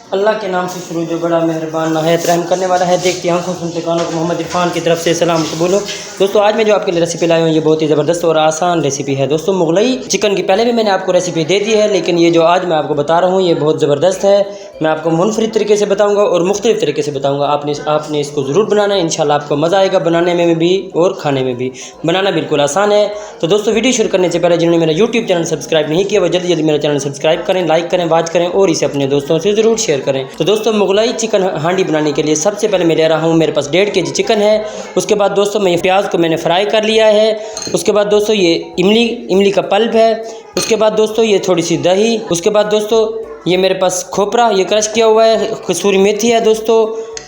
अल्लाह के नाम से शुरू जो बड़ा मेहरबान नहायत रहम करने वाला है। देखती आंखों सुनते कानों को मोहम्मद इरफान की तरफ से सलाम कबूल हो। दोस्तों आज मैं जो आपके लिए रेसिपी लाया हूँ ये बहुत ही ज़बरदस्त और आसान रेसिपी है। दोस्तों मुगलई चिकन की पहले भी मैंने आपको रेसिपी दे दी है, लेकिन ये जो आज मैं आपको बता रहा हूँ ये बहुत ज़बरदस्त है। मैं आपको मुनफरिद तरीके से बताऊँगा और मुख्तलिफ तरीके से बताऊँगा। आपने इसको ज़रूर बनाना है, इंशाल्लाह आपको मज़ा आएगा बनाने में भी और खाने में भी। बनाना बिल्कुल आसान है। तो दोस्तों वीडियो शुरू करने से पहले जिन्होंने मेरा यूट्यूब चैनल सब्सक्राइब नहीं किया वो जल्दी जल्दी मेरा चैनल सब्सक्राइब करें, लाइक करें, वॉच करें और इसे अपने दोस्तों से ज़रूर शेयर करें। तो दोस्तों मुगलई चिकन हांडी बनाने के लिए सबसे पहले मैं ले रहा हूँ, मेरे पास 1.5 kg चिकन है। उसके बाद दोस्तों मैं ये प्याज को मैंने फ्राई कर लिया है। उसके बाद दोस्तों ये इमली का पल्प है। उसके बाद दोस्तों ये थोड़ी सी दही। उसके बाद दोस्तों ये मेरे पास खोपरा ये क्रश किया हुआ है, कसूरी मेथी है दोस्तों,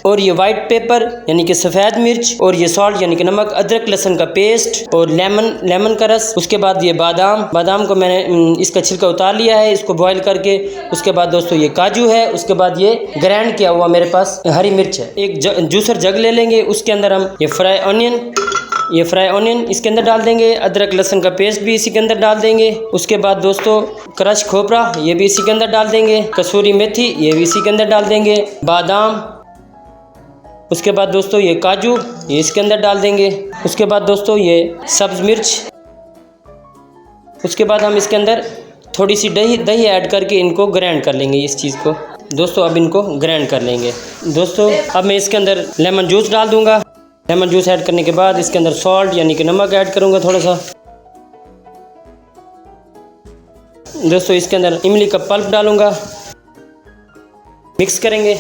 और ये वाइट पेपर यानी कि सफ़ेद मिर्च, और ये सॉल्ट यानी कि नमक, अदरक लहसुन का पेस्ट और लेमन का रस। उसके बाद ये बादाम को मैंने इसका छिलका उतार लिया है, इसको बॉईल करके। उसके बाद दोस्तों ये काजू है। उसके बाद ये ग्राइंड किया हुआ मेरे पास हरी मिर्च है। एक जूसर जग ले लेंगे, उसके अंदर हम ये फ्राई ऑनियन इसके अंदर डाल देंगे। अदरक लहसुन का पेस्ट भी इसी के अंदर डाल देंगे। उसके बाद दोस्तों क्रश खोपरा ये भी इसी के अंदर डाल देंगे। कसूरी मेथी ये भी इसी के अंदर डाल देंगे। बादाम, उसके बाद दोस्तों ये काजू ये इसके अंदर डाल देंगे। उसके बाद दोस्तों ये सब्ज़ मिर्च। उसके बाद हम इसके अंदर थोड़ी सी दही ऐड करके इनको ग्राइंड कर लेंगे इस चीज़ को। दोस्तों अब इनको ग्राइंड कर लेंगे। दोस्तों अब मैं इसके अंदर लेमन जूस डाल दूंगा। लेमन जूस ऐड करने के बाद इसके अंदर सॉल्ट यानी कि नमक ऐड करूंगा थोड़ा सा। दोस्तों इसके अंदर इमली का पल्प डालूंगा, मिक्स करेंगे।